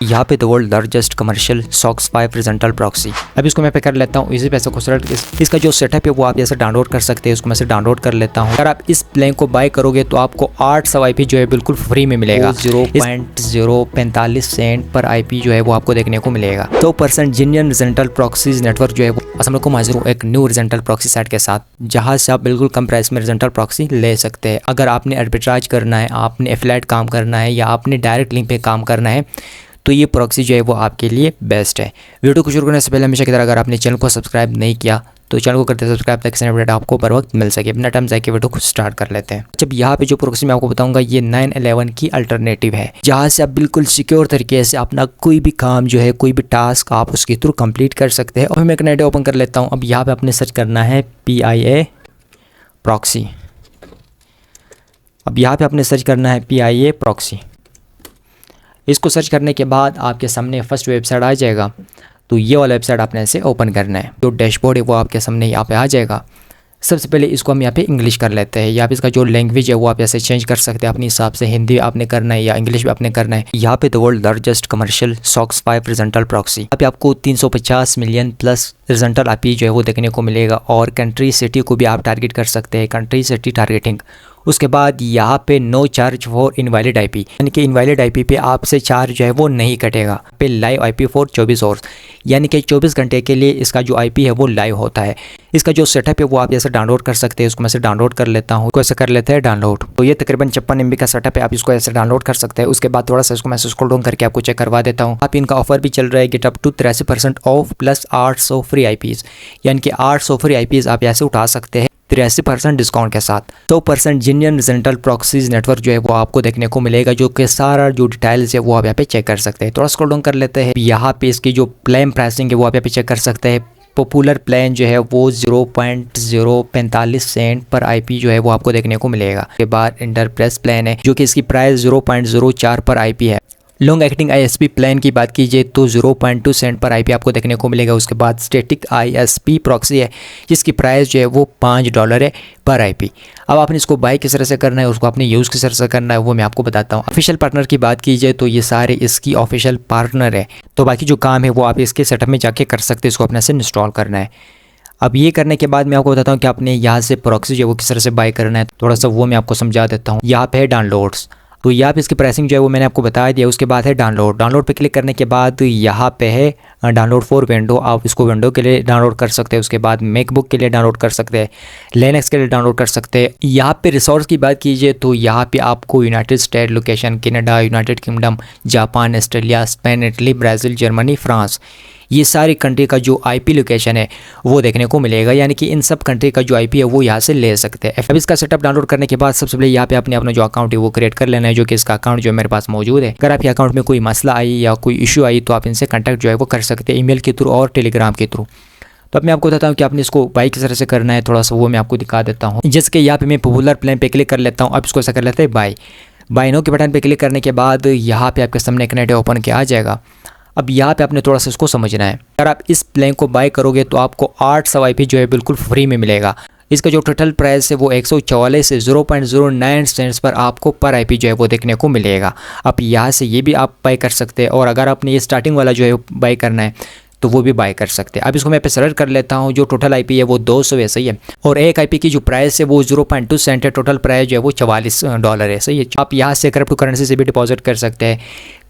यहाँ पे the world largest commercial socks 5 horizontal proxy. अब इसको मैं पे कर लेता हूँ इजी पैसे को सेलेक्ट। इसका जो सेटअप है वो आप जैसे डाउनलोड कर सकते हैं, उसको मैं से डाउनलोड कर लेता हूँ। अगर आप इस प्लान को बाय करोगे तो आपको 800 IP जो है बिल्कुल फ्री में मिलेगा। 0.045 सेंट पर IP जो है वो आपको देखने को मिलेगा। 100% जेन्युइन हॉरिजॉन्टल प्रॉक्सीज नेटवर्क जो है वो असम को हाजिर हूँ एक न्यू हॉरिजॉन्टल प्रॉक्सी साइट के साथ, जहाँ से आप बिल्कुल कम प्राइस में हॉरिजॉन्टल प्रॉक्सी ले सकते हैं। अगर आपने आर्बिट्राज करना है, आपने एफिलिएट काम करना है या आपने डायरेक्ट लिंक पे काम करना है तो ये प्रॉक्सी जो है वो आपके लिए बेस्ट है। वीडियो को शुरू करने से पहले हमेशा की तरह अगर आपने चैनल को सब्सक्राइब नहीं किया तो चैनल को करते सब्सक्राइब ताकि अपडेट आपको बर वक्त मिल सके। अपना टाइम जाके वीडियो को स्टार्ट कर लेते हैं। जब यहाँ पे जो प्रॉक्सी मैं आपको बताऊंगा ये 911 की अल्टरनेटिव है, जहाँ से आप बिल्कुल सिक्योर तरीके से अपना कोई भी काम जो है, कोई भी टास्क आप उसके थ्रू कंप्लीट कर सकते हैं। और मैं एक नया ओपन कर लेता हूँ। अब यहाँ पे आपने सर्च करना है PIA प्रॉक्सी। अब यहाँ पे आपने सर्च करना है PIA प्रॉक्सी। इसको सर्च करने के बाद आपके सामने फर्स्ट वेबसाइट आ जाएगा। तो ये वाला वेबसाइट आपने ऐसे ओपन करना है। जो डैशबोर्ड है वो आपके सामने यहाँ पे आ जाएगा। सबसे पहले इसको हम यहाँ पे इंग्लिश कर लेते हैं। यहाँ पे इसका जो लैंग्वेज है वो आप ऐसे चेंज कर सकते हैं अपने हिसाब से। हिंदी आपने करना है या इंग्लिश भी आपने करना है। यहाँ पे the world largest commercial socks 5 horizontal proxy. यहाँ पे आपको 350 मिलियन प्लस हॉरिजॉन्टल IP जो है वो देखने को मिलेगा। और कंट्री सिटी को भी आप टारगेट कर सकते हैं, कंट्री सिटी टारगेटिंग। उसके बाद यहाँ पे no charge for invalid IP, यानी कि इनवैलिड IP पे आपसे चार्ज जो है वो नहीं कटेगा। पे लाइव IP फॉर 24 आवर्स, यानी कि 24 घंटे के लिए इसका जो IP है वो लाइव होता है। इसका जो सेटअप है वो आप जैसे डाउनलोड कर सकते हैं। उसको मैं से डाउनलोड कर लेता हूँ। इसको ऐसे कर लेते हैं डाउनलोड। तो ये तकरीबन 56 MB का सेटअप है। आप इसको ऐसे डाउनलोड कर सकते हैं। उसके बाद थोड़ा सा इसको मैं स्क्रॉल डाउन करके आपको चेक करवा देता हूँ। आप इनका ऑफर भी चल रहा है get up to 83% off plus 800 free IPs, यानी कि 800 फ्री IPs आप ऐसे उठा सकते हैं 83% डिस्काउंट के साथ। 100% जेन्युइन हॉरिजॉन्टल प्रॉक्सीज नेटवर्क जो है वो आपको देखने को मिलेगा, जो कि सारा जो डिटेल्स है वो आप यहाँ पे चेक कर सकते हैं। थोड़ा स्क्रॉल डाउन कर लेते हैं। यहाँ पे इसकी जो प्लान प्राइसिंग है वो आप यहाँ पे चेक कर सकते हैं। पॉपुलर प्लान जो है वो 0.045 सेंट पर IP जो है वो आपको देखने को मिलेगा। के बाद इंटरप्रेस प्लान है जो कि इसकी प्राइस 0.04 पर IP है। लॉन्ग एक्टिंग ISP प्लान की बात कीजिए तो 0.2 सेंट पर IP आपको देखने को मिलेगा। उसके बाद स्टैटिक ISP प्रॉक्सी है जिसकी प्राइस जो है वो $5 है पर IP। अब आपने इसको बाय किस तरह से करना है, उसको आपने यूज़ किस तरह से करना है वो मैं आपको बताता हूँ। ऑफिशियल पार्टनर की बात कीजिए तो ये सारे इसकी ऑफिशियल पार्टनर है। तो बाकी जो काम है वो आप इसके सेटअप में जाके कर सकते हैं। इसको अपने से इंस्टॉल करना है। अब ये करने के बाद मैं आपको बताता हूँ कि आपने यहाँ से प्रॉक्सी जो है वो किस तरह से बाय करना है। थोड़ा सा वो मैं आपको समझा देता हूँ। यहाँ पे है डाउनलोड्स। तो यहाँ पे इसकी प्राइसिंग जो है वो मैंने आपको बता दिया। उसके बाद है डाउनलोड पे क्लिक करने के बाद यहाँ पे है डाउनलोड फॉर विंडो। आप इसको विंडो के लिए डाउनलोड कर सकते हैं। उसके बाद मैकबुक के लिए डाउनलोड कर सकते हैं, लिनक्स के लिए डाउनलोड कर सकते हैं। यहाँ पे रिसोर्स की बात कीजिए तो यहाँ पे आपको United state location, Canada, United kingdom, Japan, Australia, Spain, Italy, Brazil, Germany, France, ये सारी कंट्री का जो IP लोकेशन है वो देखने को मिलेगा। यानी कि इन सब कंट्री का जो IP है वो यहाँ से ले सकते हैं। अब इसका सेटअप डाउनलोड करने के बाद सबसे पहले यहाँ पे आपने अपना जो अकाउंट है वो क्रिएट कर लेना है, जो कि इसका अकाउंट जो मेरे पास मौजूद है। अगर आपके अकाउंट में कोई मसला आई या कोई इशू आई तो आप इनसे कॉन्टैक्ट जो है वो कर सकते हैं, ईमेल के थ्रू और टेलीग्राम के थ्रू। तो अब मैं आपको बताता हूँ कि आपने इसको बाय किस तरह से करना है। थोड़ा सा वो मैं आपको दिखा देता हूँ। जैसे कि यहाँ पे मैं पॉपुलर प्लान पे क्लिक कर लेता हूँ। अब इसको ऐसा कर लेते हैं बाय नो के बटन पे क्लिक करने के बाद यहाँ पे आपके सामने एक नेट ओपन किया आ जाएगा। अब यहाँ पे आपने थोड़ा सा इसको समझना है। अगर आप इस प्लान को बाय करोगे तो आपको 800 IP जो है बिल्कुल फ्री में मिलेगा। इसका जो टोटल प्राइस है वो 144 से 0.09 सेंट्स पर आपको पर IP जो है वो देखने को मिलेगा। अब यहाँ से ये भी आप बाय कर सकते हैं। और अगर आपने ये स्टार्टिंग वाला जो है बाय करना है तो वो भी बाय कर सकते हैं। अब इसको मैं पे सेलेक्ट कर लेता हूँ। जो टोटल IP है वो 200 है, सही है। और एक IP की जो प्राइस है वो 0.2 सेंट है। टोटल प्राइस जो है वो $44 है, सही है। आप यहाँ से क्रिप्टो करेंसी से भी डिपॉजिट कर सकते हैं,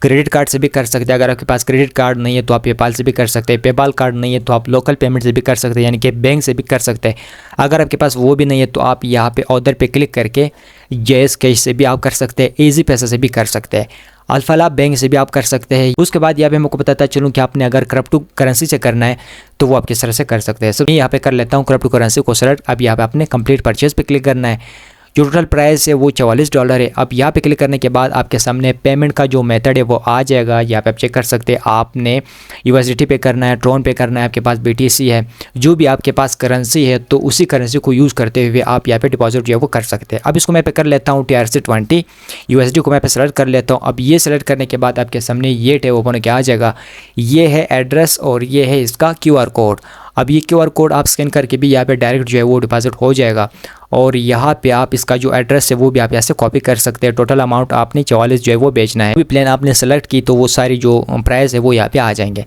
क्रेडिट कार्ड से भी कर सकते हैं। अगर आपके पास क्रेडिट कार्ड नहीं है तो आप पेपाल से भी कर सकते हैं, पेपाल कार्ड नहीं है तो आप लोकल पेमेंट से भी कर सकते हैं, यानी कि बैंक से भी कर सकते हैं। अगर आपके पास वो भी नहीं है तो आप यहाँ पे ऑर्डर पे क्लिक करके जैस कैश से भी आप कर सकते हैं, इजी पैसा से भी कर सकते हैं, अल्फला बैंक से भी आप कर सकते हैं। उसके बाद यहाँ पे मैं आपको बताता चलूँ कि आपने अगर क्रिप्टो करेंसी से करना है तो वो आप किस तरह से कर सकते हैं। मैं यहाँ पे कर लेता हूँ क्रिप्टो करेंसी को सेलेक्ट। अब यहाँ पे आपने कंप्लीट परचेज पे क्लिक करना है। जो टोटल प्राइस है वो $44 है। अब यहाँ पे क्लिक करने के बाद आपके सामने पेमेंट का जो मेथड है वो आ जाएगा। यहाँ पे आप चेक कर सकते हैं। आपने USDT पे करना है, ट्रोन पे करना है, आपके पास BTC है, जो भी आपके पास करेंसी है तो उसी करेंसी को यूज़ करते हुए आप यहाँ पे डिपॉजिट जो है वो कर सकते हैं। अब इसको मैं पे कर लेता हूँ TRC20 USD को मैं पे सेलेक्ट कर लेता हूँ। अब ये सेलेक्ट करने के बाद आपके सामने ये टैब ओपन होकर आ जाएगा। ये है एड्रेस और ये है इसका QR कोड। अब ये QR कोड आप स्कैन करके भी यहाँ पे डायरेक्ट जो है वो डिपॉजिट हो जाएगा। और यहाँ पे आप इसका जो एड्रेस है वो भी आप यहाँ से कॉपी कर सकते हैं। टोटल अमाउंट आपने 44 जो है वो बेचना है। प्लान आपने सेलेक्ट की तो वो सारी जो प्राइस है वो यहाँ पे आ जाएंगे।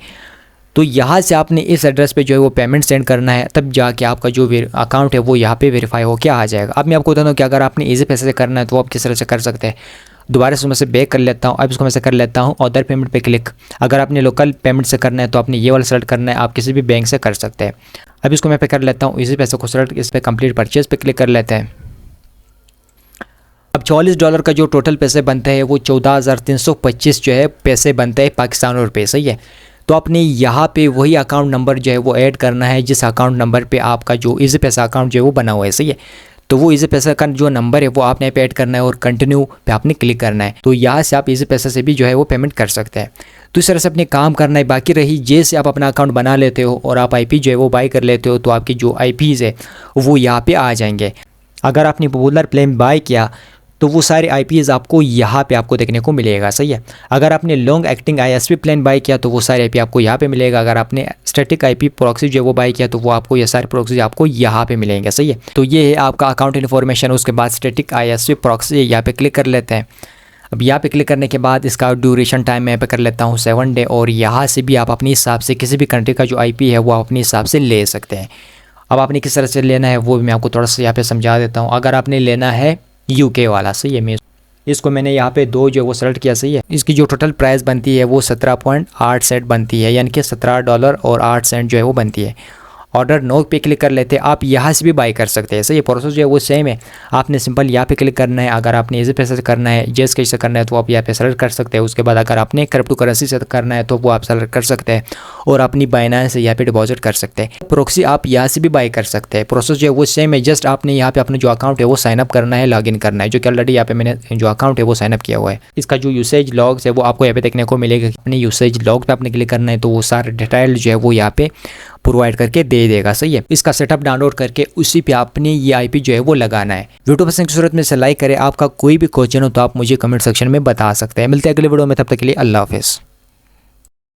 तो यहाँ से आपने इस एड्रेस पे जो है वो पेमेंट सेंड करना है, तब जाके आपका जो अकाउंट है वो यहाँ पे वेरीफाई होकर आ जाएगा। अब मैं आपको बता दूँ कि अगर आपने ईजी पैसे से करना है तो आप किस तरह से कर सकते हैं। दोबारा से मैं से बैक कर लेता हूँ। अब इसको मैं से कर लेता हूँ अदर पेमेंट पे क्लिक। अगर आपने लोकल पेमेंट से करना है तो आपने ये वाला सेलेक्ट करना है, आप किसी भी बैंक से कर सकते हैं। अब इसको मैं पे कर लेता हूँ ईजी पैसे को सेलेक्ट, इस पर कंप्लीट परचेज पे क्लिक कर लेते हैं। अब $44 का जो टोटल पैसे बनते हैं वो 14,325 जो है पैसे बनते हैं पाकिस्तानी रुपये, सही है। तो आपने यहाँ पे वही अकाउंट नंबर जो है वो ऐड करना है जिस अकाउंट नंबर पे आपका जो ईजी पैसा अकाउंट जो है वो बना हुआ है, सही है। तो वो ईजी पैसा का जो नंबर है वो आपने पे ऐड करना है और कंटिन्यू पे आपने क्लिक करना है। तो यहाँ से आप ईजी पैसा से भी जो है वो पेमेंट कर सकते हैं। तो इस तरह से अपने काम करना है। बाकी रही जैसे आप अपना अकाउंट बना लेते हो और आप IP जो है वो बाई कर लेते हो तो आपकी जो IPs है वो यहाँ पे आ जाएंगे। अगर आपने पॉपुलर प्लान बाई किया तो वो सारे IPs आपको यहाँ पे आपको देखने को मिलेगा, सही है। अगर आपने long acting ISP plan by किया तो वो सारे IP आपको यहाँ पे मिलेगा। अगर आपने स्टैटिक IP प्रॉक्सी जो है वो बाई किया तो वो आपको ये सारे प्रॉक्सी आपको यहाँ पे मिलेंगे, सही है। तो ये है आपका अकाउंट इन्फॉर्मेशन। उसके बाद स्टैटिक ISP प्रॉक्सी यहाँ पे क्लिक कर लेते हैं। अब यहाँ पे क्लिक करने के बाद इसका ड्यूरेशन टाइम मैं यहाँ पे कर लेता हूँ 7 डे। और यहाँ से भी आप अपने हिसाब से किसी भी कंट्री का जो IP है वो अपने हिसाब से ले सकते हैं। अब आपने किस तरह से लेना है वो भी मैं आपको थोड़ा सा यहाँ पे समझा देता हूँ। अगर आपने लेना है UK वाला, सही है, मैं इसको मैंने यहाँ पे 2 जो है वो सेलेक्ट किया, सही है। इसकी जो टोटल प्राइस बनती है वो 17.8 सेंट बनती है, यानी कि $17.08 जो है वो बनती है। ऑर्डर नो पे क्लिक कर लेते हैं। आप यहाँ से भी बाई कर सकते हैं, सही है। प्रोसेस जो है वो सेम है। आपने सिंपल यहाँ पे क्लिक करना है। अगर आपने ईजी पैसे से करना है, जेस कैश से करना है तो आप यहाँ पे सेलेक्ट कर सकते हैं। उसके बाद अगर आपने क्रिप्टो करेंसी से करना है तो वो आप सेलेक्ट कर सकते हैं और अपनी बाइनेंस से यहाँ पे डिपॉजिट कर सकते हैं। प्रॉक्सी आप यहाँ से भी बाई कर सकते हैं। प्रोसेस जो है वो सेम है। जस्ट आपने यहाँ पे अपना जो अकाउंट है वो साइनअप करना है, लॉगिन करना है, जो कि ऑलरेडी यहाँ पे मैंने जो अकाउंट है वो साइनअप किया हुआ है। इसका जो यूसेज लॉग्स है वो आपको यहाँ पे देखने को मिलेगा। अपने यूसेज लॉग पे आपने क्लिक करना है तो वो सारे डिटेल जो है वो यहाँ पे प्रोवाइड करके दे देगा, सही है। इसका सेटअप डाउनलोड करके उसी पे आपने ये IP जो है वो लगाना है। वीडियो पसंद की सूरत में से लाइक करें। आपका कोई भी क्वेश्चन हो तो आप मुझे कमेंट सेक्शन में बता सकते हैं। मिलते हैं अगले वीडियो में, तब तक के लिए अल्लाह हाफिज़।